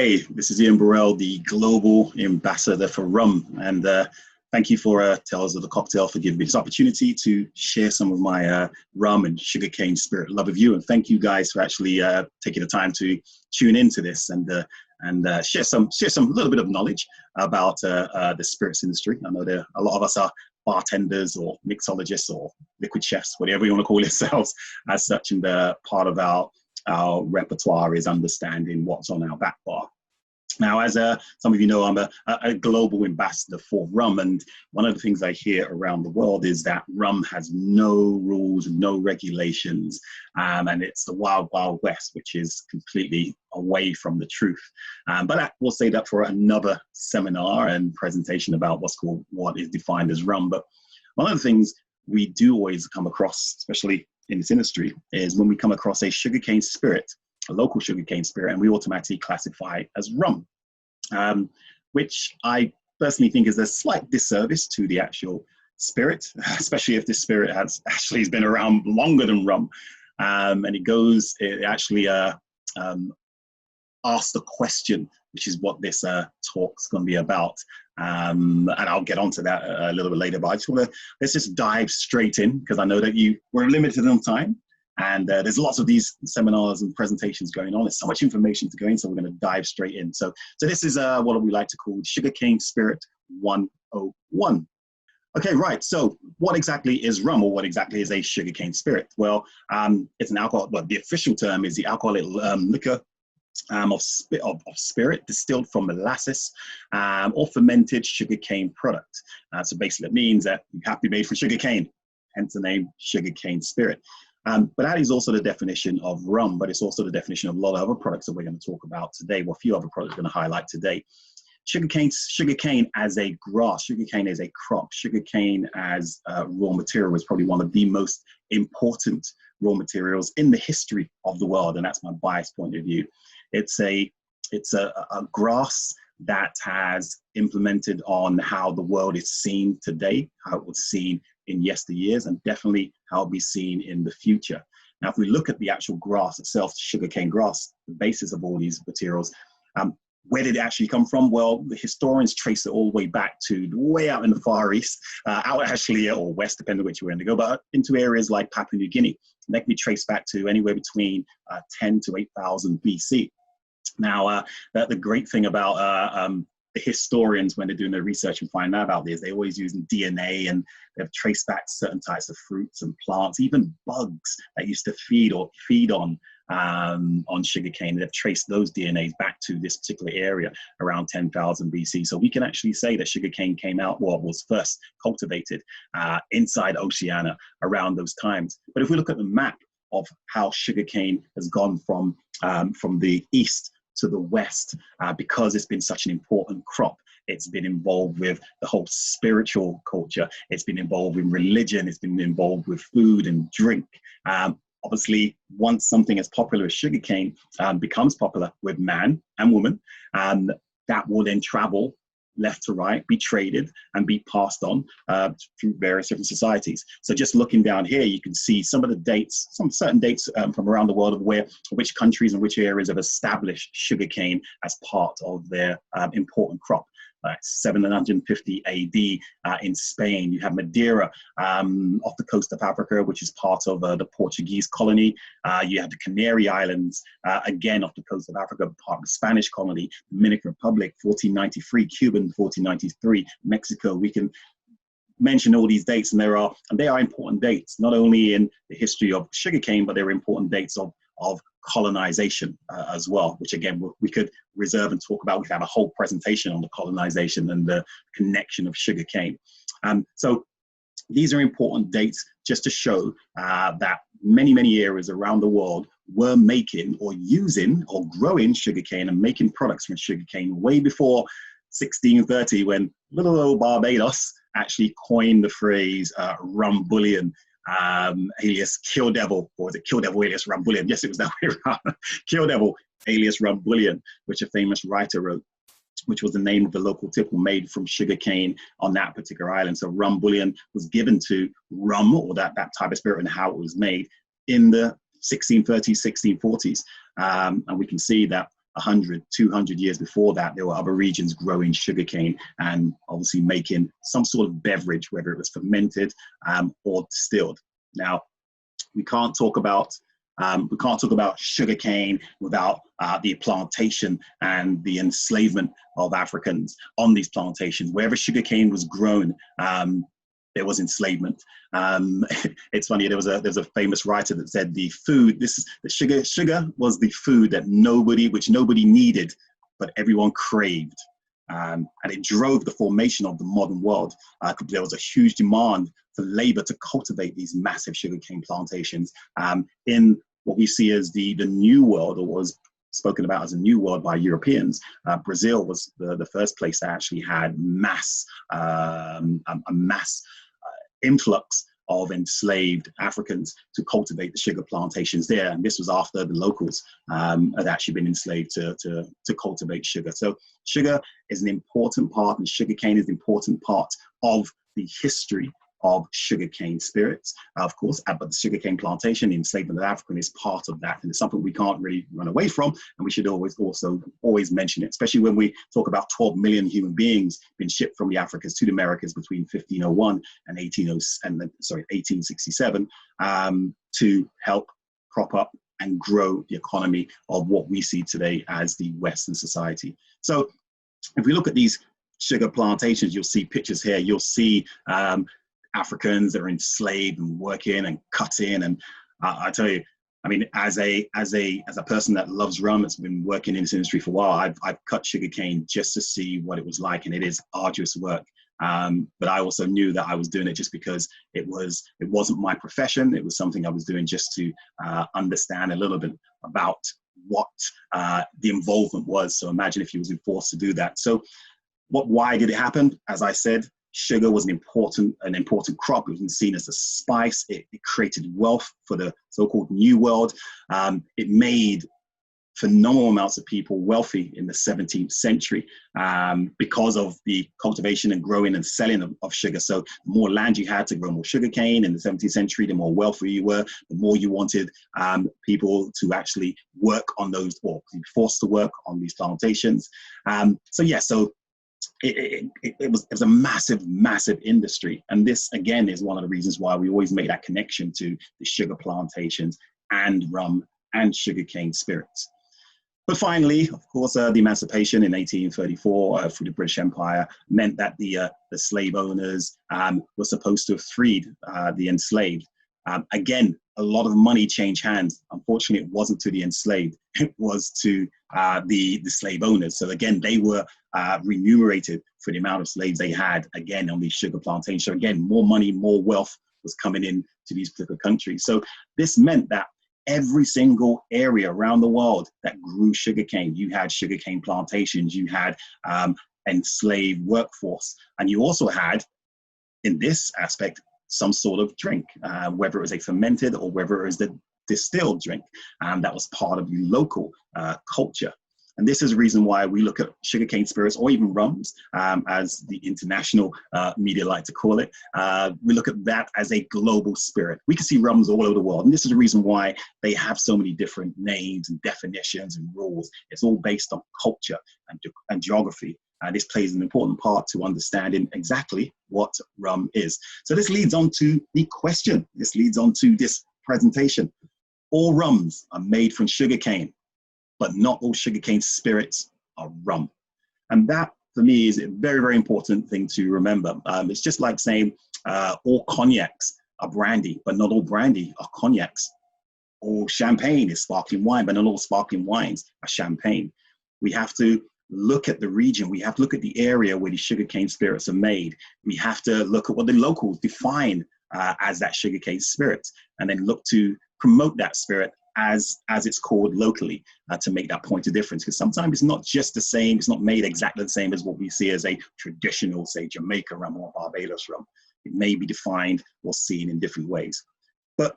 Hey, this is Ian Burrell, the Global Ambassador for Rum. And thank you for Tales of the Cocktail for giving me this opportunity to share some of my rum and sugarcane spirit love of you. And thank you guys for actually taking the time to tune into this and share some little bit of knowledge about the spirits industry. I know there a lot of us are bartenders or mixologists or liquid chefs, whatever you want to call yourselves as such. And part of our repertoire is understanding what's on our back bar. Now, as some of you know, I'm a global ambassador for rum, and one of the things I hear around the world is that rum has no rules, no regulations, and it's the wild, wild west, which is completely away from the truth. But we'll say that for another seminar and presentation about what is defined as rum. But one of the things we do always come across, especially in this industry, is when we come across a sugarcane spirit, a local sugarcane spirit, and we automatically classify it as rum, which I personally think is a slight disservice to the actual spirit, especially if this spirit has been around longer than rum. And it actually asks the question, which is what this talk's going to be about. And I'll get onto that a little bit later, but I just want to, let's just dive straight in, because I know that we're limited on time, and there's lots of these seminars and presentations going on. There's so much information to go in, so we're going to dive straight in. So this is what we like to call Sugarcane Spirit 101. Okay, right. So what exactly is rum, or what exactly is a sugarcane spirit? Well, it's an alcohol, but the official term is the alcoholic liquor of spirit distilled from molasses or fermented sugarcane product. So basically it means that you have to be made from sugarcane, hence the name sugarcane spirit. But that is also the definition of rum, but it's also the definition of a lot of other products that we're going to talk about today. Well, a few other products we're going to highlight today. Sugarcane as a grass, sugarcane as a crop, sugarcane as raw material is probably one of the most important raw materials in the history of the world, and that's my biased point of view. It's a grass that has implemented on how the world is seen today, how it was seen in yesteryears, and definitely how it'll be seen in the future. Now, if we look at the actual grass itself, sugarcane grass, the basis of all these materials, where did it actually come from? Well, the historians trace it all the way back to way out in the Far East, or West, depending on which way you go, but into areas like Papua New Guinea. And that can be traced back to anywhere between 10 to 8,000 BC. Now, the great thing about the historians, when they're doing their research and find out about this, they always use DNA, and they've traced back certain types of fruits and plants, even bugs that used to feed on sugarcane. They've traced those DNAs back to this particular area around 10,000 BC. So we can actually say that sugarcane was first cultivated inside Oceania around those times. But if we look at the map of how sugarcane has gone from the east to the west, because it's been such an important crop, it's been involved with the whole spiritual culture, it's been involved in religion, it's been involved with food and drink. Obviously, once something as popular as sugarcane becomes popular with man and woman, that will then travel left to right, be traded, and be passed on through various different societies. So just looking down here, you can see some of the dates, some certain dates from around the world of which countries and which areas have established sugarcane as part of their important crop. 750 AD in Spain. You have Madeira off the coast of Africa, which is part of the Portuguese colony. You have the Canary Islands, again off the coast of Africa, part of the Spanish colony. Dominican Republic, 1493. Cuban, 1493. Mexico. We can mention all these dates, and they are important dates, not only in the history of sugarcane, but they're important dates of colonization as well, which again we could reserve and talk about. We could have a whole presentation on the colonization and the connection of sugarcane. So these are important dates just to show that many areas around the world were making or using or growing sugarcane and making products from sugarcane way before 1630, when little old Barbados actually coined the phrase rum bullion, alias Kill Devil, or was it Kill Devil alias Rum Bullion? Yes, it was that way around. Kill Devil alias Rum Bullion, which a famous writer wrote, which was the name of the local tipple made from sugarcane on that particular island. So rum bullion was given to rum, or that type of spirit, and how it was made in the 1630s, 1640s. And we can see that 100, 200 years before that, there were other regions growing sugarcane and obviously making some sort of beverage, whether it was fermented or distilled. Now, we can't talk about sugarcane without the plantation and the enslavement of Africans on these plantations. Wherever sugarcane was grown, there was enslavement. It's funny. There's a famous writer that said sugar was the food that which nobody needed, but everyone craved. And it drove the formation of the modern world. There was a huge demand for labor to cultivate these massive sugarcane plantations in what we see as the New World, or was spoken about as a New World by Europeans. Brazil was the first place that actually had a mass influx of enslaved Africans to cultivate the sugar plantations there. And this was after the locals had actually been enslaved to cultivate sugar. So sugar is an important part, and sugarcane is an important part of the history of sugarcane spirits, of course, but the sugarcane plantation, the enslavement of African, is part of that, and it's something we can't really run away from, and we should always mention it, especially when we talk about 12 million human beings being shipped from the Africas to the Americas between 1501 and 1867 to help prop up and grow the economy of what we see today as the Western society. So if we look at these sugar plantations, you'll see pictures here, you'll see Africans that are enslaved and working and cutting, and I tell you, I mean, as a person that loves rum, that's been working in this industry for a while, I've cut sugarcane just to see what it was like, and it is arduous work. But I also knew that I was doing it just because it wasn't my profession. It was something I was doing just to understand a little bit about what the involvement was. So imagine if you was forced to do that. So why did it happen? As I said, sugar was an important crop. It was seen as a spice. It created wealth for the so-called New World. It made phenomenal amounts of people wealthy in the 17th century because of the cultivation and growing and selling of sugar. So the more land you had to grow more sugarcane in the 17th century, the more wealthy you were, the more you wanted people to actually work on those, or be forced to work on these plantations. It was a massive industry, and this again is one of the reasons why we always make that connection to the sugar plantations and rum and sugarcane spirits. But finally, of course, the emancipation in 1834 through the British Empire meant that the slave owners were supposed to have freed the enslaved. Again, a lot of money changed hands. Unfortunately, it wasn't to the enslaved, it was to the slave owners. So again, they were remunerated for the amount of slaves they had, again, on these sugar plantations. So again, more money, more wealth was coming in to these particular countries. So this meant that every single area around the world that grew sugarcane, you had sugarcane plantations, you had enslaved workforce, and you also had, in this aspect, some sort of drink, whether it was a fermented or whether it was the distilled drink, that was part of the local culture. And this is the reason why we look at sugarcane spirits, or even rums, as the international media like to call it. We look at that as a global spirit. We can see rums all over the world. And this is the reason why they have so many different names and definitions and rules. It's all based on culture and geography. This plays an important part to understanding exactly what rum is. So this leads on to the question. This leads on to this presentation. All rums are made from sugarcane, but not all sugarcane spirits are rum. And that, for me, is a very, very important thing to remember. It's just like saying all cognacs are brandy, but not all brandy are cognacs. All champagne is sparkling wine, but not all sparkling wines are champagne. We have to look at the region. We have to look at the area where the sugarcane spirits are made. We have to look at what the locals define as that sugarcane spirit, and then look to promote that spirit as it's called locally, to make that point of difference. Because sometimes it's not just the same, it's not made exactly the same as what we see as a traditional, say, Jamaica rum or Barbados rum. It may be defined or seen in different ways. But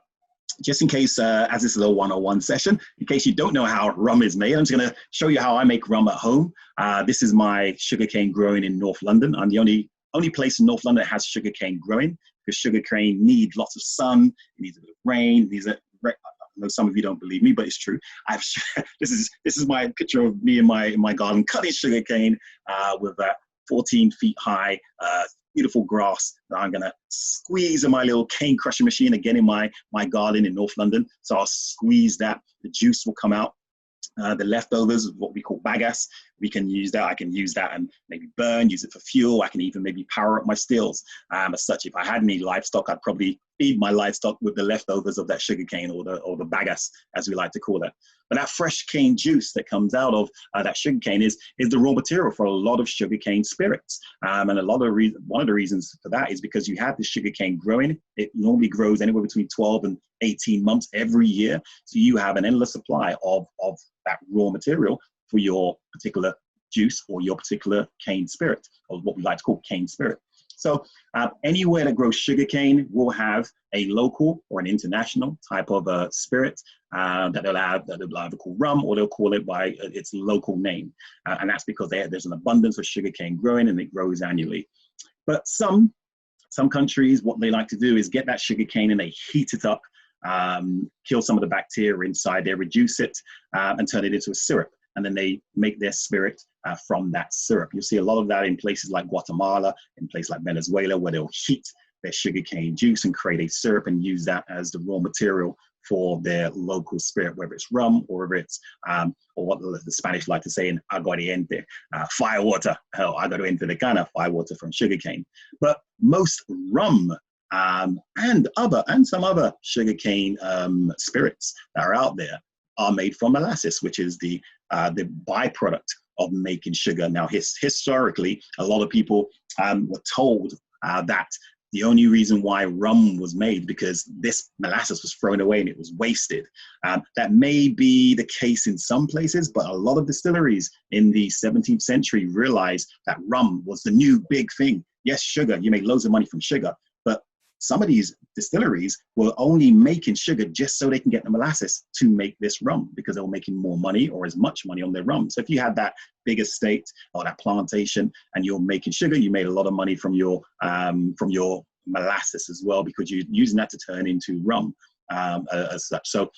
just in case, as this is a 101 session, in case you don't know how rum is made, I'm just going to show you how I make rum at home. This is my sugarcane growing in North London. I'm the only place in North London that has sugarcane growing, because sugarcane needs lots of sun, it needs a bit of rain, it needs know some of you don't believe me, but it's true. This is my picture of me in my garden cutting sugarcane with that 14 feet high, beautiful grass that I'm gonna squeeze in my little cane crushing machine again in my garden in North London. So I'll squeeze that, the juice will come out. The leftovers of what we call bagasse, we can use that. I can use that and maybe burn, use it for fuel. I can even maybe power up my stills. As such, if I had any livestock, I'd probably feed my livestock with the leftovers of that sugarcane or the bagasse, as we like to call it. But that fresh cane juice that comes out of that sugarcane is the raw material for a lot of sugarcane spirits. And one of the reasons for that is because you have the sugarcane growing. It normally grows anywhere between 12 and 18 months every year. So you have an endless supply of that raw material for your particular juice or your particular cane spirit, or what we like to call cane spirit. So anywhere that grows sugarcane will have a local or an international type of spirit that they'll either call rum or they'll call it by its local name. And that's because there's an abundance of sugarcane growing and it grows annually. But some countries, what they like to do is get that sugarcane and they heat it up, kill some of the bacteria inside, they reduce it and turn it into a syrup. And then they make their spirit from that syrup. You'll see a lot of that in places like Guatemala, in places like Venezuela, where they'll heat their sugarcane juice and create a syrup and use that as the raw material for their local spirit, whether it's rum or whether it's, or what the Spanish like to say in aguardiente, firewater, Aguardiente de Cana, firewater from sugarcane. But most rum and some other sugarcane spirits that are out there are made from molasses, which is the byproduct of making sugar. Now, historically, a lot of people were told that the only reason why rum was made because this molasses was thrown away and it was wasted. That may be the case in some places, but a lot of distilleries in the 17th century realized that rum was the new big thing. Yes, sugar, you make loads of money from sugar, but some of these distilleries were only making sugar just so they can get the molasses to make this rum because they were making more money or as much money on their rum. So if you had that big estate or that plantation and you're making sugar, you made a lot of money from your molasses as well because you're using that to turn into rum as such. So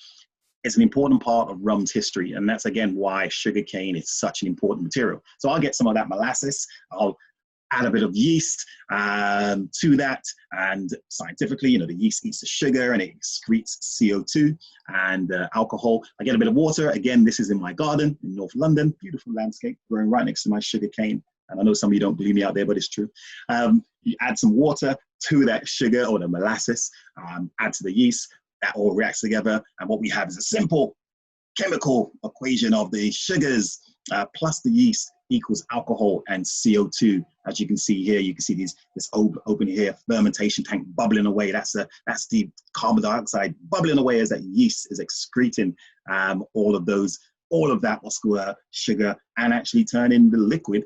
it's an important part of rum's history, and that's again why sugarcane is such an important material. So I'll get some of that molasses. I'll add a bit of yeast to that, and scientifically, the yeast eats the sugar and it excretes CO2 and alcohol. I get a bit of water. Again, this is in my garden in North London, beautiful landscape growing right next to my sugarcane. And I know some of you don't believe me out there, but it's true. You add some water to that sugar or the molasses, add to the yeast, that all reacts together. And what we have is a simple chemical equation of the sugars plus the yeast equals alcohol and CO2. As you can see here, you can see this open here fermentation tank bubbling away. That's the carbon dioxide bubbling away as that yeast is excreting all of that muscular sugar and actually turning the liquid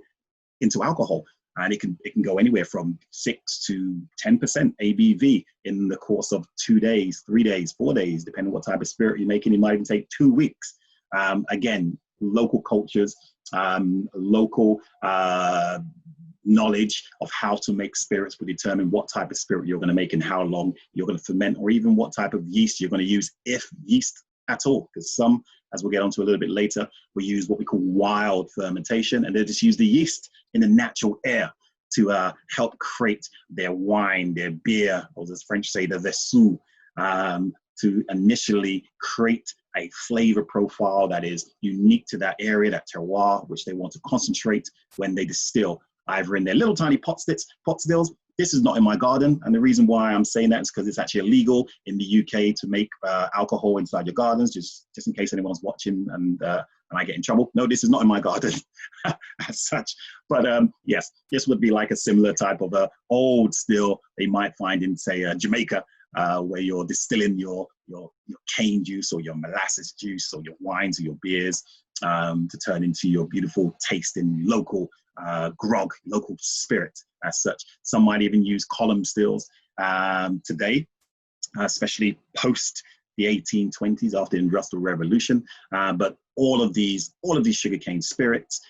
into alcohol. And it can go anywhere from 6 to 10% ABV in the course of 2 days, 3 days, 4 days, depending on what type of spirit you're making. It might even take 2 weeks. Again, local cultures, local knowledge of how to make spirits will determine what type of spirit you're going to make and how long you're going to ferment, or even what type of yeast you're going to use, if yeast at all. Because some, as we'll get onto a little bit later, we use what we call wild fermentation, and they just use the yeast in the natural air to help create their wine, their beer, or as French say, the vessou, to initially create a flavor profile that is unique to that area, that terroir, which they want to concentrate when they distill, either in their little tiny pot stills. This is not in my garden, and the reason why I'm saying that is because it's actually illegal in the UK to make alcohol inside your gardens, just in case anyone's watching and I get in trouble. No, this is not in my garden as such. But yes, this would be like a similar type of old still they might find in, say, Jamaica, where you're distilling your cane juice or your molasses juice or your wines or your beers to turn into your beautiful tasting local grog, local spirit as such. Some might even use column stills today, especially post the 1820s after the Industrial Revolution. But all of these sugarcane spirits,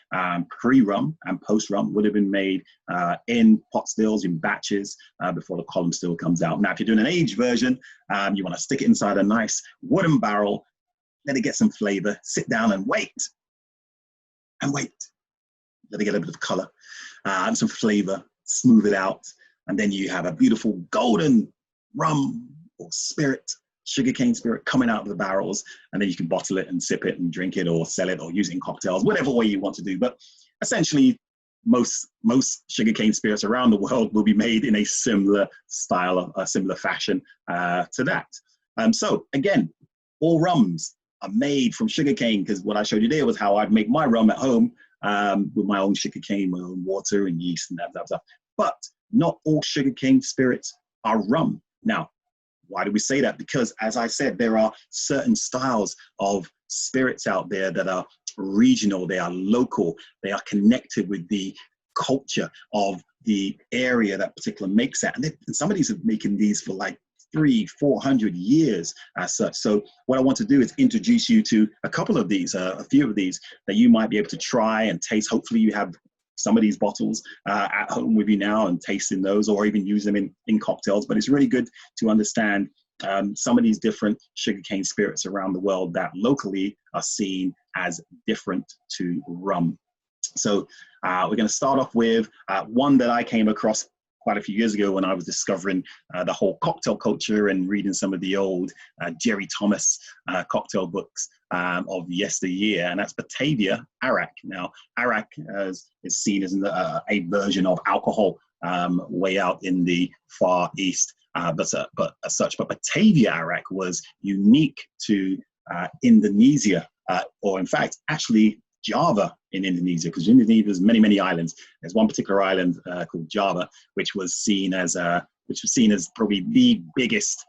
pre-rum and post-rum, would have been made in pot stills, in batches, before the column still comes out. Now, if you're doing an aged version, you want to stick it inside a nice wooden barrel, let it get some flavor, sit down and wait. Let it get a bit of color and some flavor, smooth it out. And then you have a beautiful golden rum or spirit, sugarcane spirit coming out of the barrels. And then you can bottle it and sip it and drink it or sell it or use it in cocktails, whatever way you want to do. But essentially, most sugarcane spirits around the world will be made in a similar style, a similar fashion to that. So again, all rums are made from sugarcane, because what I showed you there was how I'd make my rum at home with my own sugarcane, my own water and yeast and that stuff. But not all sugarcane spirits are rum. Now, why do we say that? Because, as I said, there are certain styles of spirits out there that are regional, they are local, they are connected with the culture of the area that particular makes that. And some of these are making these for like 300-400 years as such. So what I want to do is introduce you to a couple of these, a few of these that you might be able to try and taste. Hopefully you have some of these bottles at home with you now and tasting those, or even use them in cocktails. But it's really good to understand some of these different sugarcane spirits around the world that locally are seen as different to rum. So we're going to start off with one that I came across quite a few years ago when I was discovering the whole cocktail culture and reading some of the old Jerry Thomas cocktail books of yesteryear, and that's Batavia arrack. Now, arrack is seen as a version of alcohol way out in the Far East, but Batavia arrack was unique to Indonesia, or in fact, actually Java in Indonesia, because Indonesia has many, many islands. There's one particular island called Java, which was seen as probably the biggest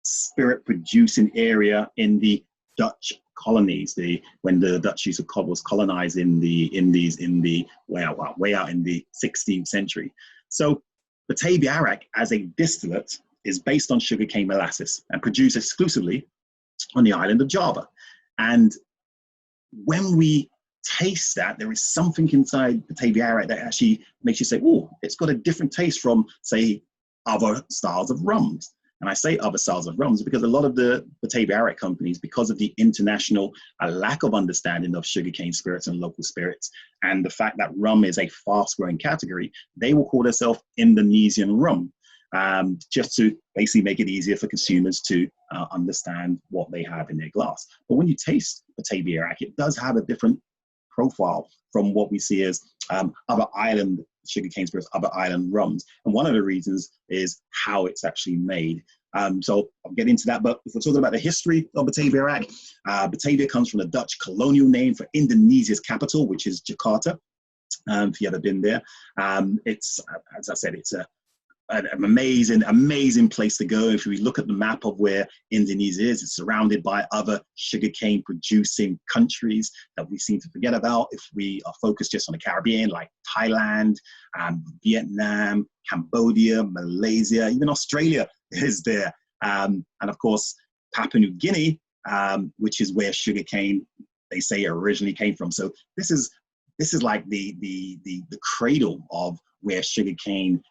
spirit producing area in the Dutch colonies. When the Dutch was colonizing the Indies way out in the 16th century. So Batavia arrack as a distillate is based on sugarcane molasses and produced exclusively on the island of Java. And when we taste that, there is something inside Batavia arrack that actually makes you say, oh, it's got a different taste from, say, other styles of rums. And I say other styles of rums because a lot of the Batavia arrack companies, because of the international lack of understanding of sugarcane spirits and local spirits, and the fact that rum is a fast-growing category, they will call themselves Indonesian rum. Just to basically make it easier for consumers to understand what they have in their glass. But when you taste Batavia arrack, it does have a different profile from what we see as other island sugarcane spirits, other island rums. And one of the reasons is how it's actually made. So I'll get into that, but if we're talking about the history of Batavia arrack, Batavia comes from the Dutch colonial name for Indonesia's capital, which is Jakarta, if you've ever been there. It's, as I said, it's an amazing place to go. If we look at the map of where Indonesia is, it's surrounded by other sugarcane producing countries that we seem to forget about if we are focused just on the Caribbean, like Thailand, Vietnam, Cambodia, Malaysia, even Australia is there. And of course, Papua New Guinea, which is where sugarcane, they say, originally came from. So this is like the cradle of where sugarcane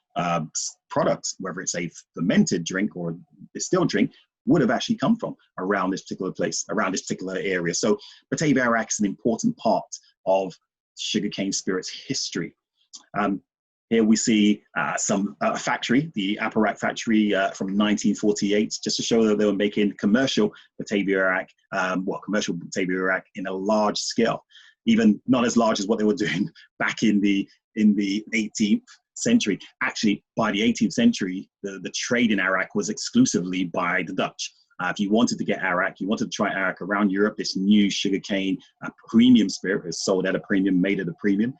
products, whether it's a fermented drink or distilled drink, would have actually come from around this particular place, around this particular area. So Batavia arrack is an important part of sugarcane spirits history. Here we see some factory, the Aparak factory from 1948, just to show that they were making commercial Batavia arrack, commercial Batavia arrack in a large scale, even not as large as what they were doing back in the 18th century. Actually, by the 18th century, the trade in arrack was exclusively by the Dutch. If you wanted to get arrack, you wanted to try arrack around Europe, this new sugarcane premium spirit is sold at a premium, made at a premium.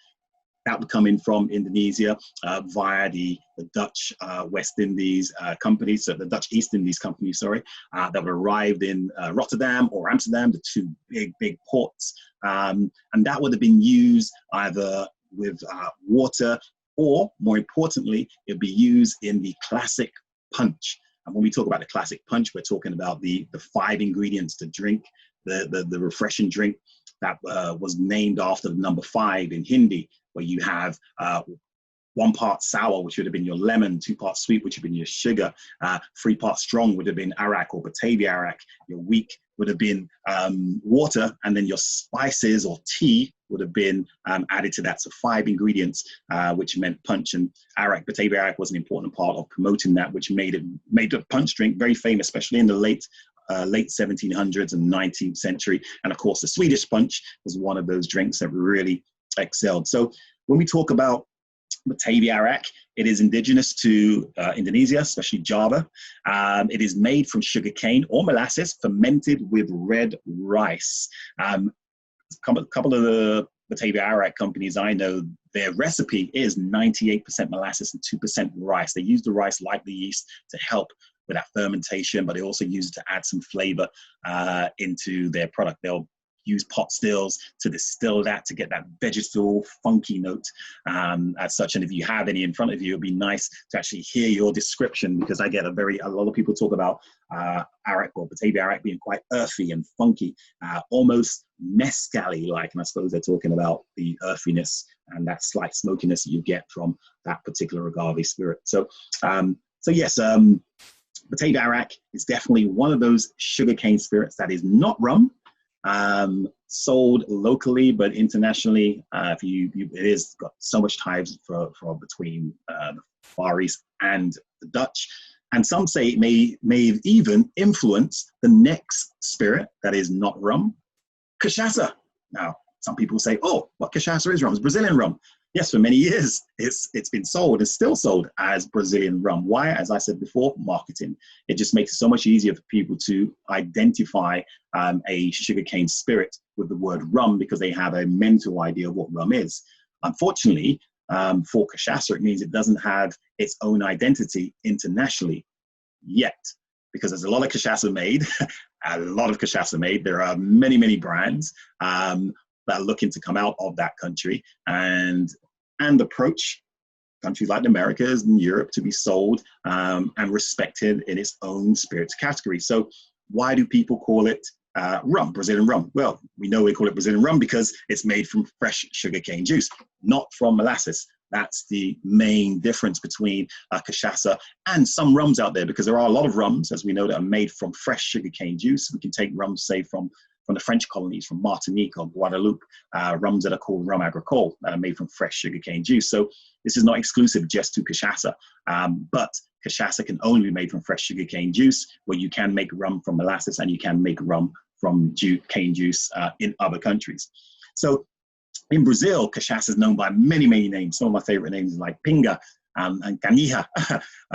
That would come in from Indonesia via the Dutch West Indies companies, so the Dutch East Indies company, that would arrived in Rotterdam or Amsterdam, the two big ports. And that would have been used either with water, or more importantly, it'd be used in the classic punch. And when we talk about the classic punch, we're talking about the 5 ingredients to drink, the refreshing drink that was named after the number 5 in Hindi, where you have 1 part sour, which would have been your lemon, 2 parts sweet, which would have been your sugar, 3 parts strong would have been arrack or Batavia arrack, your weak would have been water, and then your spices or tea would have been added to that. So 5 ingredients, which meant punch, and arrack, Batavia arrack was an important part of promoting that, which made the punch drink very famous, especially in the late 1700s and 19th century. And of course, the Swedish punch was one of those drinks that really excelled. So when we talk about Batavia arrack, it is indigenous to Indonesia, especially Java. It is made from sugarcane or molasses fermented with red rice. A couple of the Batavia arrack companies I know, their recipe is 98% molasses and 2% rice. They use the rice like the yeast to help with that fermentation, but they also use it to add some flavor into their product. They'll use pot stills to distill that to get that vegetal funky note as such. And if you have any in front of you, it'd be nice to actually hear your description, because I get a lot of people talk about arrack or Batavia arrack being quite earthy and funky, almost mezcal-y like, and I suppose they're talking about the earthiness and that slight smokiness that you get from that particular agave spirit. So yes, Batavia arrack is definitely one of those sugarcane spirits that is not rum. Sold locally, but internationally, it is got so much ties for between the Far East and the Dutch, and some say it may even influence the next spirit that is not rum, cachaça. Now, some people say, "Oh, what cachaça is rum? It's Brazilian rum." Yes, for many years, it's been sold, it's still sold as Brazilian rum. Why? As I said before, marketing. It just makes it so much easier for people to identify a sugarcane spirit with the word rum, because they have a mental idea of what rum is. Unfortunately, for cachaça, it means it doesn't have its own identity internationally yet, because there's a lot of cachaça made, There are many, many brands that are looking to come out of that country and approach countries like the Americas and Europe to be sold and respected in its own spirits category. So why do people call it rum, Brazilian rum? Well, we know we call it Brazilian rum because it's made from fresh sugarcane juice, not from molasses. That's the main difference between cachaça and some rums out there, because there are a lot of rums, as we know, that are made from fresh sugarcane juice. We can take rums, say, from the French colonies, from Martinique or Guadeloupe, rums that are called rum agricole, that are made from fresh sugarcane juice. So this is not exclusive just to cachaça, but cachaça can only be made from fresh sugarcane juice, where you can make rum from molasses and you can make rum from cane juice in other countries. So in Brazil, cachaça is known by many, many names. Some of my favorite names are like pinga and canija,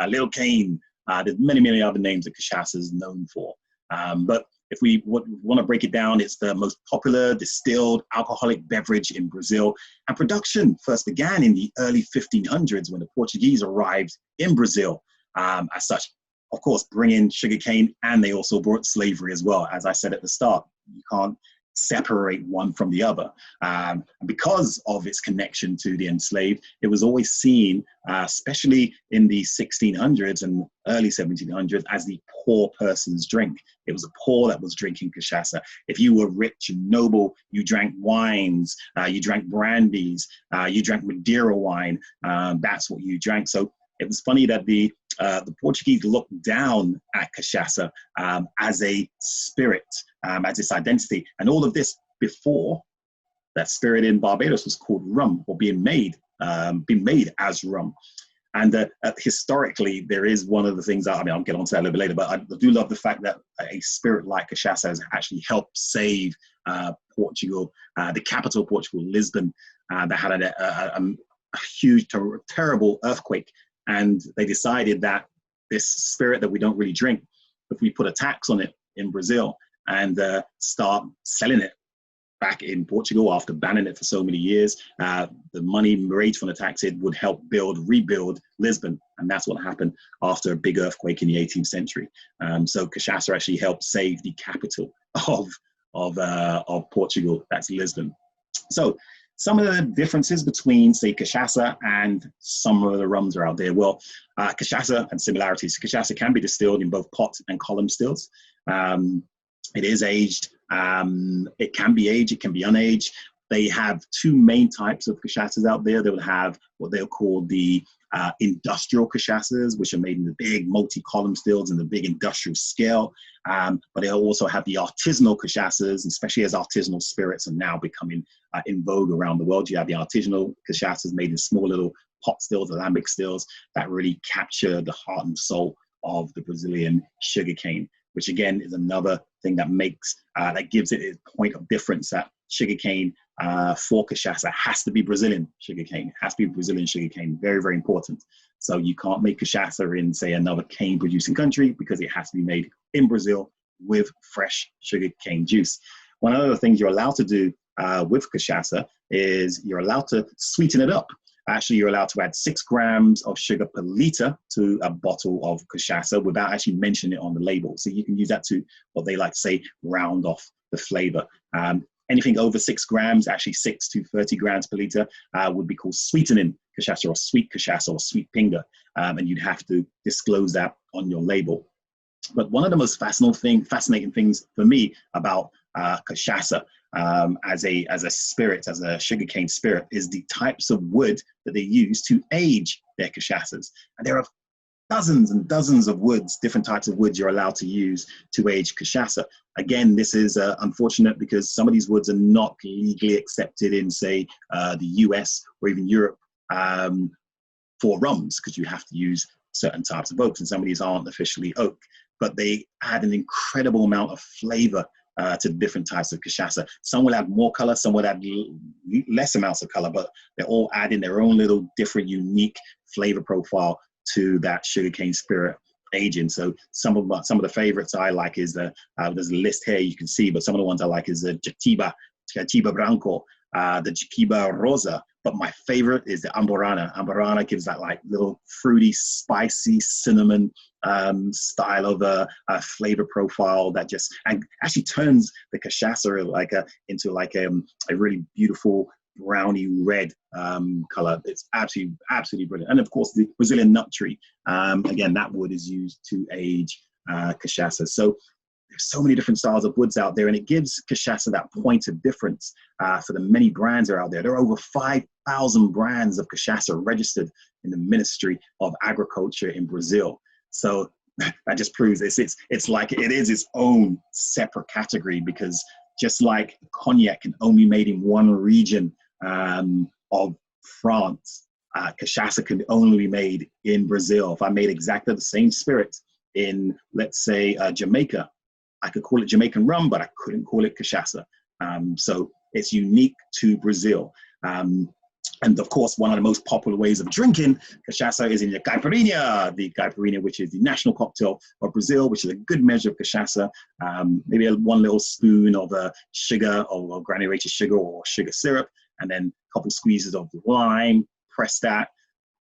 little cane. There's many, many other names that cachaça is known for. But if we want to break it down, it's the most popular distilled alcoholic beverage in Brazil. And production first began in the early 1500s when the Portuguese arrived in Brazil. As such, of course, bringing sugarcane, and they also brought slavery as well. As I said at the start, you can't separate one from the other. And because of its connection to the enslaved, it was always seen, especially in the 1600s and early 1700s, as the poor person's drink. It was the poor that was drinking cachaça. If you were rich and noble, you drank wines, you drank brandies, you drank Madeira wine. That's what you drank. So it was funny that the Portuguese looked down at cachaça as a spirit, as its identity. And all of this before that spirit in Barbados was called rum, or being made as rum. And historically, there is one of the things that, I'll get onto that a little bit later, but I do love the fact that a spirit like cachaça has actually helped save Portugal, the capital of Portugal, Lisbon, that had a huge, terrible earthquake. And they decided that this spirit that we don't really drink, if we put a tax on it in Brazil and start selling it back in Portugal after banning it for so many years, the money raised from the tax, it would help rebuild Lisbon. And that's what happened after a big earthquake in the 18th century. So cachaça actually helped save the capital of Portugal, that's Lisbon. So some of the differences between, say, Cachaça and some of the rums are out there. Well, Cachaça and similarities. Cachaça can be distilled in both pot and column stills. It is aged. It can be aged. It can be unaged. They have two main types of cachaças out there. They will have what they'll call the industrial cachaças, which are made in the big multi-column stills and the big industrial scale. But they'll also have the artisanal cachaças, especially as artisanal spirits are now becoming in vogue around the world. You have the artisanal cachaças made in small little pot stills, alembic stills, that really capture the heart and soul of the Brazilian sugarcane, which again is another thing that makes, that gives it a point of difference, that sugarcane for cachaça has to be Brazilian sugarcane. It has to be Brazilian sugarcane. Very, very important. So you can't make cachaça in, say, another cane producing country, because it has to be made in Brazil with fresh sugarcane juice. One of the things you're allowed to do with cachaça is you're allowed to sweeten it up. Actually, you're allowed to add 6 grams of sugar per liter to a bottle of cachaça without actually mentioning it on the label. So you can use that to, what they like to say, round off the flavor. Anything over 6 grams, actually 6 to 30 grams per liter, would be called sweetening cachaça or sweet cachaça or sweet pinga. And you'd have to disclose that on your label. But one of the most fascinating things for me about cachaça as a spirit, as a sugarcane spirit, is the types of wood that they use to age their cachaças. And there are dozens and dozens of woods, different types of woods you're allowed to use to age cachaça. Again, this is unfortunate because some of these woods are not legally accepted in, say, the US or even Europe for rums, because you have to use certain types of oaks, and some of these aren't officially oak, but they add an incredible amount of flavor to different types of cachaça. Some will add more color, some will add less amounts of color, but they're all adding their own little different, unique flavor profile to that sugarcane spirit aging. So some of the favorites I like is there's a list here you can see, but some of the ones I like is the Jatiba Branco, the Jiquiba Rosa, but my favorite is the Amborana. Amborana gives that like little fruity, spicy cinnamon style of a flavor profile that just, and actually turns the cachaça into a really beautiful browny red color. It's absolutely brilliant. And of course the Brazilian nut tree, again, that wood is used to age cachaça. So there's so many different styles of woods out there, and it gives cachaça that point of difference for the many brands that are out there. There are over 5,000 brands of cachaça registered in the Ministry of Agriculture in Brazil. So that just proves it's like it is its own separate category, because just like cognac can only be made in one region of France, cachaça can only be made in Brazil. If I made exactly the same spirit in, let's say, Jamaica, I could call it Jamaican rum, but I couldn't call it cachaça. So it's unique to Brazil. And of course, one of the most popular ways of drinking cachaça is in the caipirinha, which is the national cocktail of Brazil, which is a good measure of cachaça. Maybe one little spoon of sugar or granulated sugar or sugar syrup, and then a couple squeezes of lime, press that,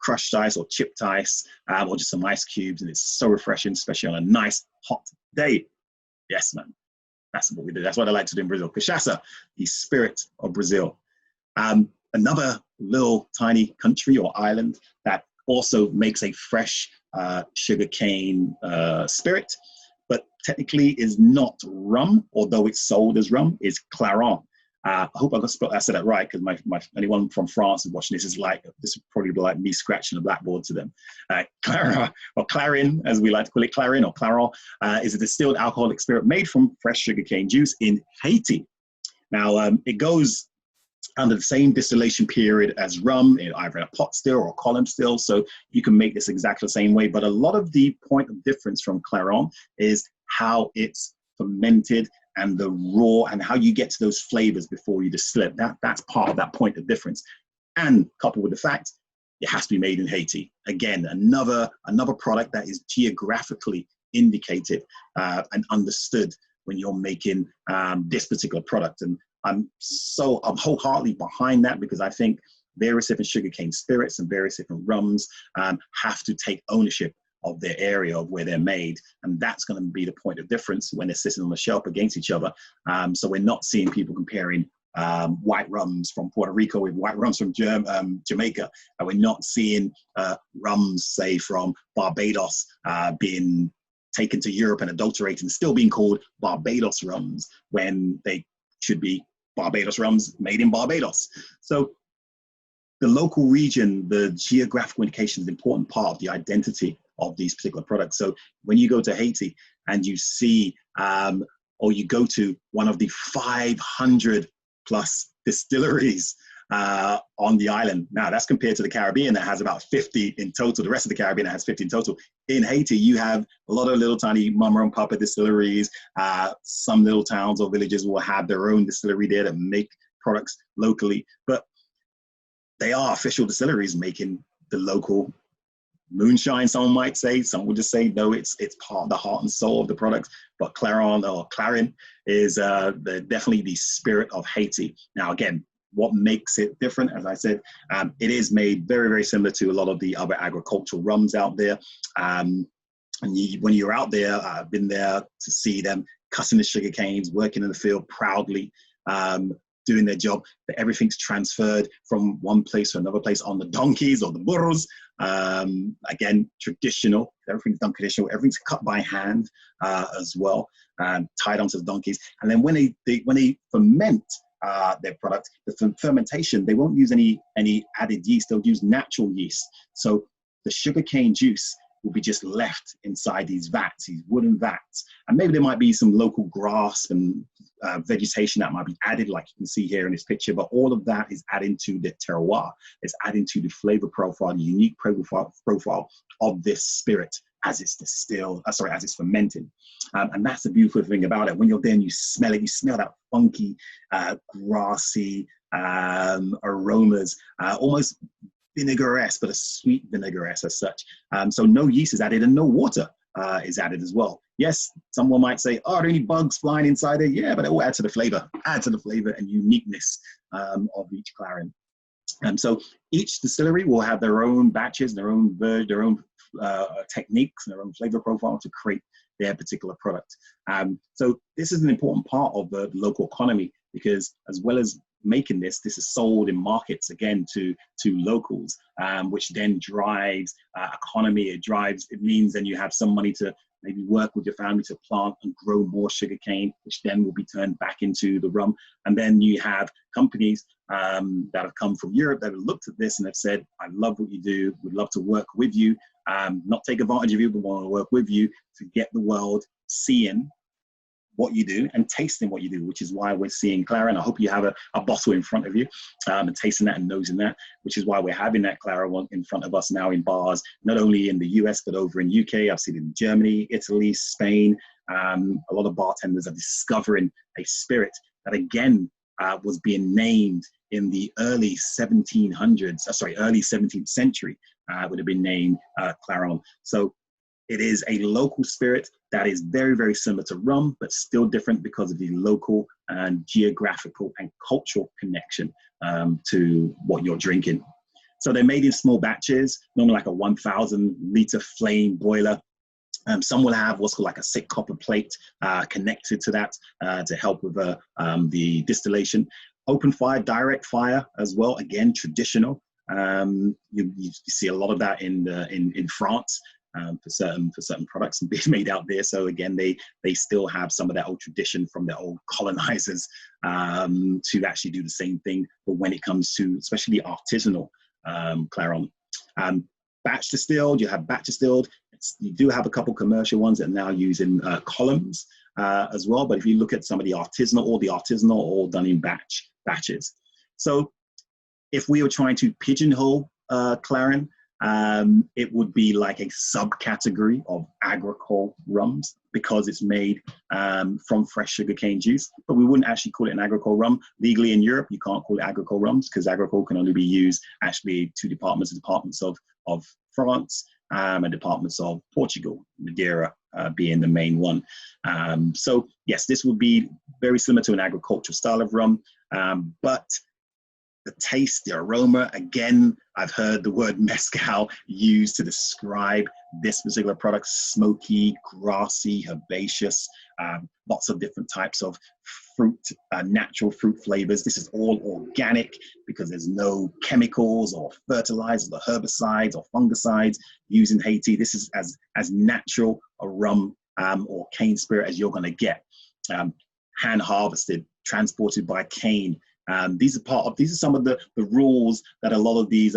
crushed ice or chipped ice, or just some ice cubes, and it's so refreshing, especially on a nice hot day. Yes, man, that's what we do. That's what I like to do in Brazil. Cachaça, the spirit of Brazil. Another little tiny country or island that also makes a fresh sugarcane spirit, but technically is not rum, although it's sold as rum, is Clarin. I hope I said that right, because anyone from France is watching this would probably be like me scratching the blackboard to them. Clarin, or Clarin, as we like to call it, Clarin or Clarin, is a distilled alcoholic spirit made from fresh sugarcane juice in Haiti. Now, it goes under the same distillation period as rum, either in a pot still or a column still, so you can make this exactly the same way. But a lot of the point of difference from Clarin is how it's fermented and the raw, and how you get to those flavors before you distill it. That's part of that point of difference. And coupled with the fact it has to be made in Haiti. Again, another product that is geographically indicated and understood when you're making this particular product. And I'm wholeheartedly behind that, because I think various different sugarcane spirits and various different rums have to take ownership of their area of where they're made. And that's going to be the point of difference when they're sitting on the shelf against each other. So we're not seeing people comparing white rums from Puerto Rico with white rums from Jamaica. And we're not seeing rums, say, from Barbados being taken to Europe and adulterated and still being called Barbados rums when they should be Barbados rums made in Barbados. So the local region, the geographical indication is an important part of the identity of these particular products. So when you go to Haiti and you see, or you go to one of the 500 plus distilleries on the island. Now that's compared to the Caribbean that has about 50 in total. The rest of the Caribbean has 50 in total. In Haiti, you have a lot of little tiny mama and papa distilleries. Some little towns or villages will have their own distillery there to make products locally, but they are official distilleries making the local moonshine, someone might say. Some would just say, no, it's part of the heart and soul of the product. But Clarin is definitely the spirit of Haiti. Now, again, what makes it different, as I said, it is made very, very similar to a lot of the other agricultural rums out there. And when you're out there, I've been there to see them cutting the sugar canes, working in the field proudly, doing their job, that everything's transferred from one place to another place on the donkeys or the burros. Again, traditional, everything's done traditional, everything's cut by hand as well, tied onto the donkeys. And then when they ferment their product, the fermentation, they won't use any added yeast, they'll use natural yeast. So the sugarcane juice will be just left inside these vats, these wooden vats. And maybe there might be some local grass and vegetation that might be added, like you can see here in this picture, but all of that is adding to the terroir. It's adding to the flavor profile, the unique profile of this spirit as it's distilled, as it's fermenting. And that's the beautiful thing about it. When you're there and you smell it, you smell that funky, grassy aromas, almost vinaigrette, but a sweet vinaigrette as such. So no yeast is added and no water is added as well. Yes, someone might say, oh, are there any bugs flying inside it? Yeah, but it will add to the flavor and uniqueness of each Clarin. So each distillery will have their own batches, their own techniques, and their own flavor profile to create their particular product. So this is an important part of the local economy, because as well as making this is sold in markets again to locals, which then drives economy. It means then you have some money to maybe work with your family to plant and grow more sugarcane, which then will be turned back into the rum. And then you have companies that have come from Europe that have looked at this and have said, I love what you do, would love to work with you, not take advantage of you, but want to work with you to get the world seeing what you do and tasting what you do, which is why we're seeing Clarin. I hope you have a bottle in front of you and tasting that and nosing that, which is why we're having that Clarin one in front of us now in bars, not only in the US, but over in UK. I've seen it in Germany, Italy, Spain. A lot of bartenders are discovering a spirit that again was being named in the early 17th century, would have been named Clarin. So it is a local spirit that is very, very similar to rum, but still different because of the local and geographical and cultural connection to what you're drinking. So they're made in small batches, normally like a 1,000 liter flame boiler. Some will have what's called like a thick copper plate connected to that to help with the distillation. Open fire, direct fire as well, again, traditional. You see a lot of that in France. For certain products being made out there. So again, they still have some of that old tradition from their old colonizers to actually do the same thing. But when it comes to especially artisanal Clarin, batch distilled, you have batch distilled. You do have a couple commercial ones that are now using columns as well. But if you look at some of the artisanal, all done in batches. So if we were trying to pigeonhole Clarin, it would be like a subcategory of agricole rums because it's made from fresh sugarcane juice, but we wouldn't actually call it an agricole rum. Legally in Europe, you can't call it agricole rums because agricole can only be used actually two departments, the departments of France and departments of Portugal, Madeira being the main one. So yes, this would be very similar to an agricultural style of rum, but the taste, the aroma. Again, I've heard the word mezcal used to describe this particular product: smoky, grassy, herbaceous, lots of different types of fruit, natural fruit flavors. This is all organic because there's no chemicals or fertilizers or herbicides or fungicides used in Haiti. This is as natural a rum or cane spirit as you're going to get. Hand harvested, transported by cane. These are some of the rules that a lot of these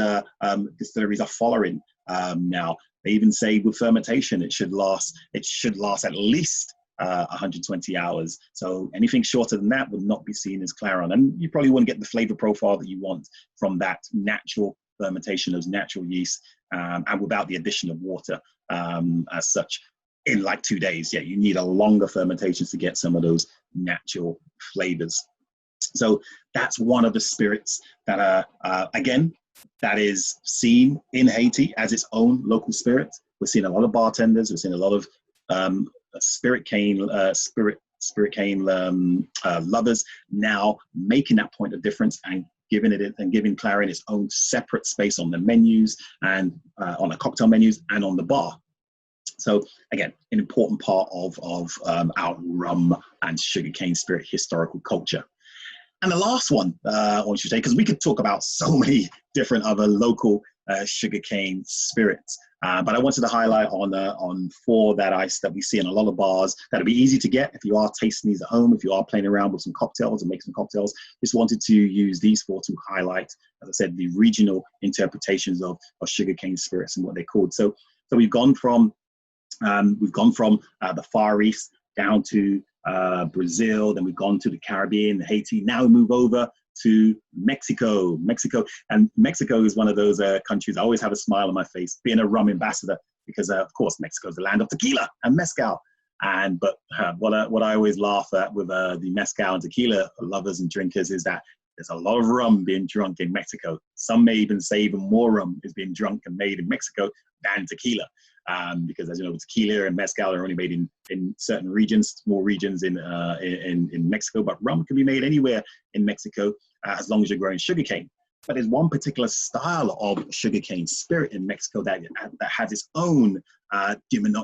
distilleries are following now. They even say with fermentation, it should last at least 120 hours. So anything shorter than that would not be seen as Clarin. And you probably wouldn't get the flavor profile that you want from that natural fermentation, those natural yeast, and without the addition of water as such. In like 2 days, yeah, you need a longer fermentation to get some of those natural flavors. So that's one of the spirits that again, that is seen in Haiti as its own local spirit. We're seeing a lot of bartenders. We're seeing a lot of spirit cane lovers now making that point of difference and giving Clarin its own separate space on the menus and on the cocktail menus and on the bar. So again, an important part of our rum and sugarcane spirit historical culture. And the last one, I want you to say, because we could talk about so many different other local sugarcane spirits, but I wanted to highlight on four that we see in a lot of bars that'll be easy to get if you are tasting these at home, if you are playing around with some cocktails and make some cocktails. Just wanted to use these four to highlight, as I said, the regional interpretations of sugarcane spirits and what they're called. So we've gone from the Far East down to Brazil, then we've gone to the Caribbean, Haiti. Now we move over to Mexico. And Mexico is one of those countries I always have a smile on my face, being a rum ambassador, because of course Mexico is the land of tequila and mezcal. But what I always laugh at with the mezcal and tequila lovers and drinkers is that there's a lot of rum being drunk in Mexico. Some may even say even more rum is being drunk and made in Mexico than tequila. Because as you know, tequila and mezcal are only made in certain regions, small regions in Mexico, but rum can be made anywhere in Mexico as long as you're growing sugarcane. But there's one particular style of sugarcane spirit in Mexico that has its own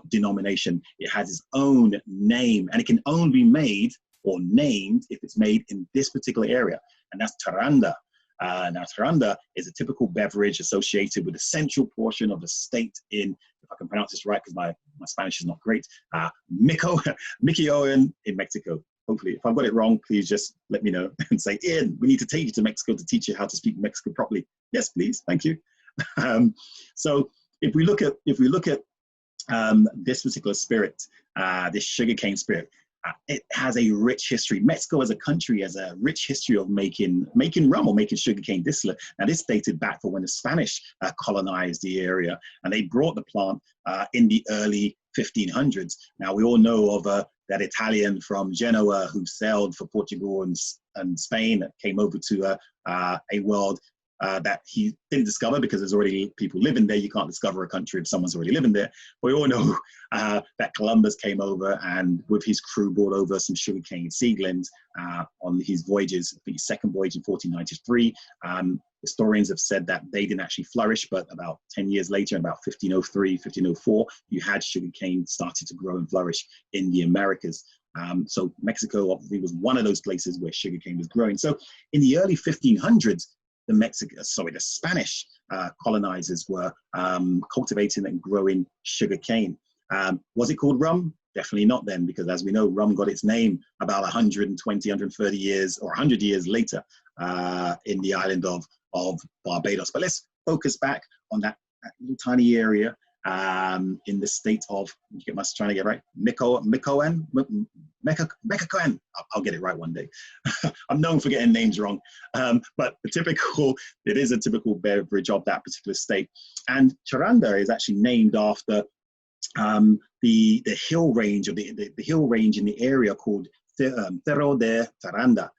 denomination. It has its own name, and it can only be made or named if it's made in this particular area, and that's Charanda. Now, Charanda is a typical beverage associated with the central portion of the state in, if I can pronounce this right, because my Spanish is not great, Michoacán in Mexico. Hopefully, if I've got it wrong, please just let me know and say, Ian, we need to take you to Mexico to teach you how to speak Mexican properly. Yes, please, thank you. So if we look at this particular spirit, this sugarcane spirit, it has a rich history. Mexico as a country has a rich history of making rum or making sugarcane distillate. Now this dated back for when the Spanish colonized the area, and they brought the plant in the early 1500s. Now we all know of that Italian from Genoa who sailed for Portugal and Spain, that came over to a world that he didn't discover because there's already people living there. You can't discover a country if someone's already living there. But we all know that Columbus came over and with his crew brought over some sugarcane seedlings on his voyages. I think his second voyage in 1493. Historians have said that they didn't actually flourish, but about 10 years later, in about 1503, 1504, you had sugarcane started to grow and flourish in the Americas. So Mexico obviously was one of those places where sugarcane was growing. So in the early 1500s, the Spanish colonizers were cultivating and growing sugarcane. Was it called rum? Definitely not then, because as we know, rum got its name about 120, 130 years or 100 years later in the island of Barbados. But let's focus back on that little tiny area in the state of, trying to get right, Michoacán. I'll get it right one day. I'm known for getting names wrong, but it is a typical beverage of that particular state. And Charanda is actually named after the hill range of the hill range in the area called Cerro de Charanda,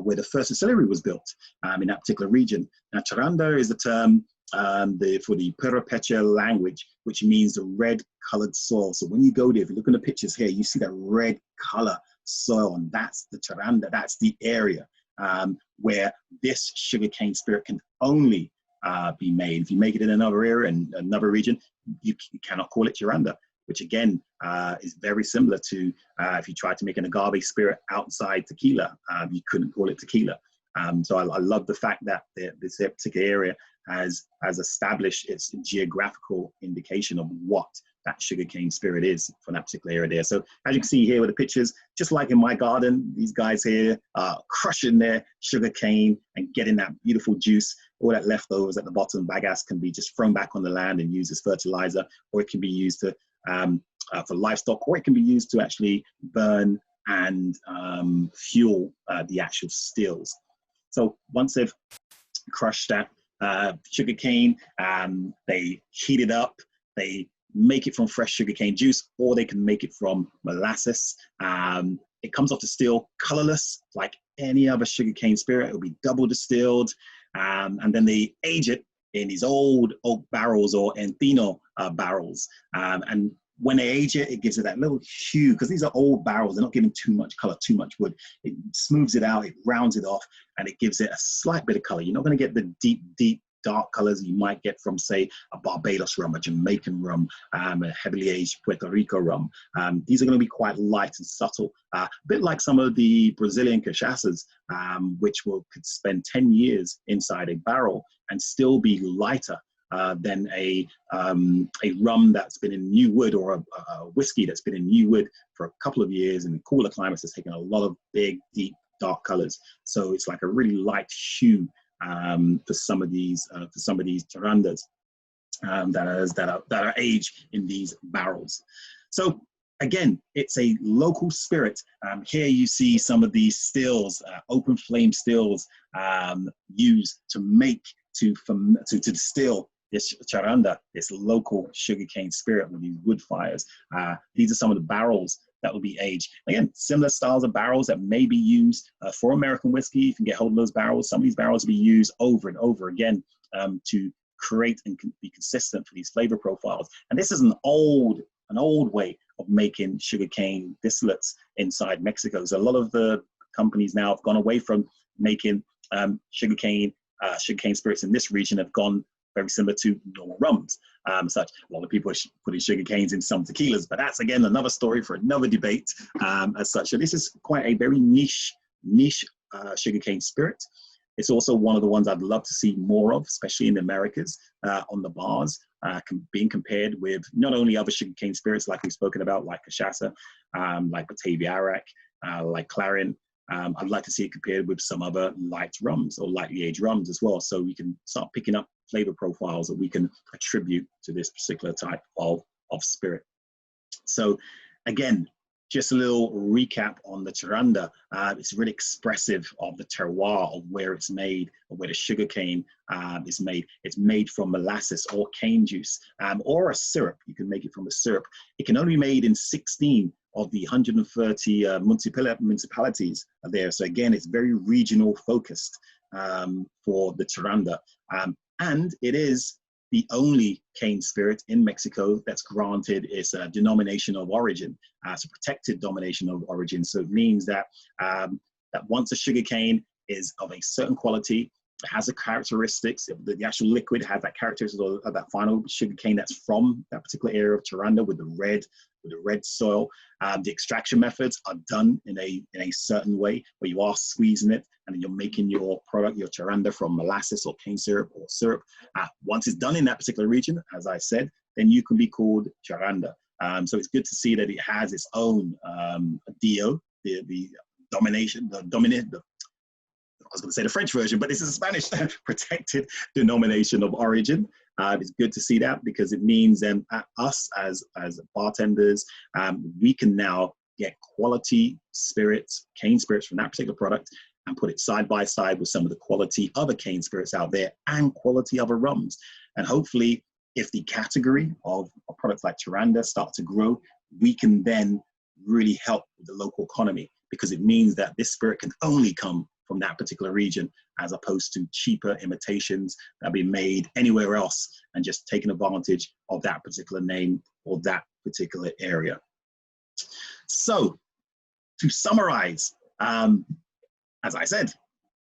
where the first distillery was built in that particular region. Now, Charanda is the term for the Purépecha language, which means the red-colored soil. So when you go there, if you look at the pictures here, you see that red color soil, and that's the Charanda. That's the area. where this sugarcane spirit can only be made. If you make it in another area, in another region, you cannot call it Charanda, which again is very similar to if you tried to make an agave spirit outside tequila, you couldn't call it tequila. So I love the fact that this particular area has established its geographical indication of what that sugarcane spirit is for that particular area there. So as you can see here with the pictures, just like in my garden, these guys here are crushing their sugarcane and getting that beautiful juice. All that leftovers at the bottom, bagasse, can be just thrown back on the land and used as fertilizer, or it can be used to for livestock, or it can be used to actually burn and fuel the actual stills. So once they've crushed that sugarcane, they heat it up, they make it from fresh sugarcane juice, or they can make it from molasses. It comes off the still colorless, like any other sugarcane spirit. It'll be double distilled, and then they age it in these old oak barrels or encino barrels. And when they age it, it gives it that little hue, because these are old barrels. They're not giving too much color, too much wood. It smooths it out, it rounds it off, and it gives it a slight bit of color. You're not going to get the deep, deep, dark colors you might get from, say, a Barbados rum, a Jamaican rum, a heavily aged Puerto Rico rum. These are going to be quite light and subtle, a bit like some of the Brazilian cachaças, which could spend 10 years inside a barrel and still be lighter than a rum that's been in new wood, or a whiskey that's been in new wood for a couple of years in cooler climates has taken a lot of big, deep, dark colors. So it's like a really light hue for some of these charandas that are aged in these barrels. So again, it's a local spirit. Here you see some of these stills, open flame stills, used to distill this charanda, this local sugarcane spirit with these wood fires. These are some of the barrels that will be aged. Again, similar styles of barrels that may be used for American whiskey. You can get hold of those barrels. Some of these barrels will be used over and over again to create and be consistent for these flavor profiles. And this is an old way of making sugarcane distillates inside Mexico. So a lot of the companies now have gone away from making sugarcane spirits in this region, have gone very similar to normal rums. Such a lot of people are putting sugar canes in some tequilas, but that's again another story for another debate. As such, so this is quite a very niche sugarcane spirit. It's also one of the ones I'd love to see more of, especially in the Americas, on the bars, being compared with not only other sugarcane spirits like we've spoken about, like Cachaça, like Batavia arrack, like Clarin. I'd like to see it compared with some other light rums or lightly aged rums as well, so we can start picking up flavor profiles that we can attribute to this particular type of spirit. So again, just a little recap on the Charanda. It's really expressive of the terroir of where it's made, or where the sugar cane is made. It's made from molasses or cane juice, or a syrup. You can make it from a syrup. It can only be made in 16 of the 130 municipalities there. So again, it's very regional focused for the Charanda. And it is the only cane spirit in Mexico that's granted its denomination of origin, it's a protected denomination of origin. So it means that that once a sugar cane is of a certain quality, it has the characteristics, the actual liquid has that characteristics of that final sugar cane that's from that particular area of Charanda with the red soil. The extraction methods are done in a certain way, where you are squeezing it and then you're making your product, your Charanda, from molasses or cane syrup or syrup. Once it's done in that particular region, as I said, then you can be called Charanda. So it's good to see that it has its own DO, the domination, I was going to say the French version, but this is a Spanish protected denomination of origin. It's good to see that, because it means us as bartenders, we can now get quality spirits, cane spirits from that particular product, and put it side by side with some of the quality other cane spirits out there and quality other rums. And hopefully, if the category of products like Charanda start to grow, we can then really help with the local economy, because it means that this spirit can only come from that particular region, as opposed to cheaper imitations that have been made anywhere else and just taking advantage of that particular name or that particular area. So to summarize, as I said,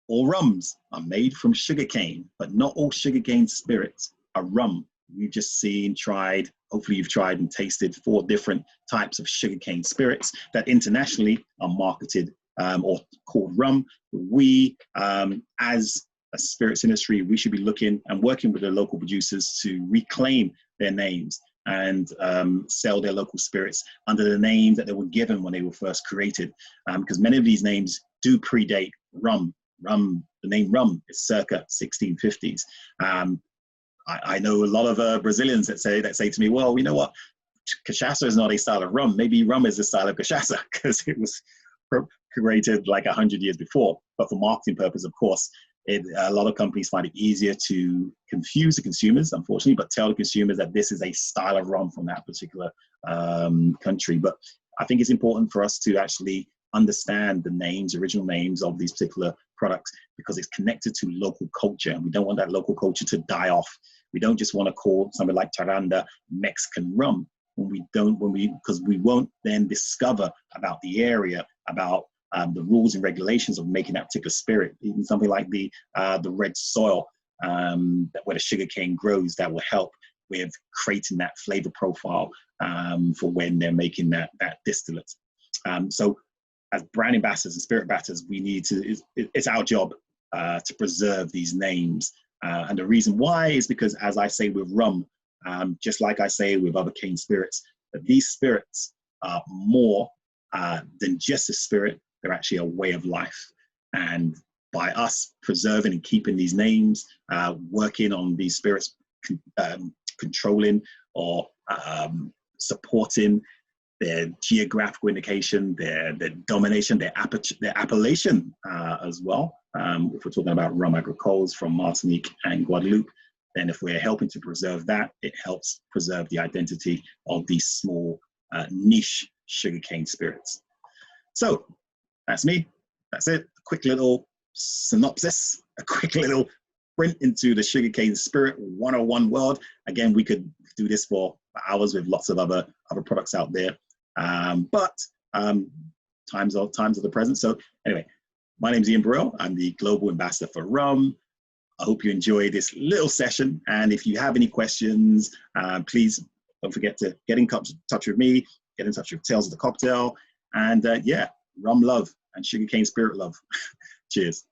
All rums are made from sugarcane, but not all sugarcane spirits are rum. We've just seen, tried, hopefully you've tried and tasted 4 different types of sugarcane spirits that internationally are marketed or called rum. We, as a spirits industry, we should be looking and working with the local producers to reclaim their names and sell their local spirits under the name that they were given when they were first created. Because many of these names do predate rum. The name rum is circa 1650s. I know a lot of Brazilians that say to me, well, you know what, cachaça is not a style of rum. Maybe rum is a style of cachaça because it was created like 100 years before. But for marketing purpose, of course, a lot of companies find it easier to confuse the consumers, unfortunately, but tell the consumers that this is a style of rum from that particular country. But I think it's important for us to actually understand the names, original names of these particular products, because it's connected to local culture, and we don't want that local culture to die off. We don't just want to call something like Charanda Mexican rum because we won't then discover about the area, about the rules and regulations of making that particular spirit. Even something like the red soil where the sugarcane grows, that will help with creating that flavor profile for when they're making that distillate. So as brand ambassadors and spirit ambassadors, we need to, it's our job to preserve these names. And the reason why is because, as I say with rum, just like I say with other cane spirits, that these spirits are more than just a spirit. They're actually a way of life. And by us preserving and keeping these names, working on these spirits, controlling or supporting their geographical indication, their domination, their appellation as well. If we're talking about rum agricoles from Martinique and Guadeloupe, then if we're helping to preserve that, it helps preserve the identity of these small niche sugarcane spirits. So that's me. That's it. A quick little synopsis, a quick little sprint into the sugarcane spirit 101 world. Again, we could do this for hours with lots of other products out there. But times are the present. So anyway, my name is Ian Burrell. I'm the global ambassador for rum. I hope you enjoy this little session. And if you have any questions, please don't forget to get in touch with me, get in touch with Tales of the Cocktail. And yeah, rum love and sugarcane spirit love. Cheers.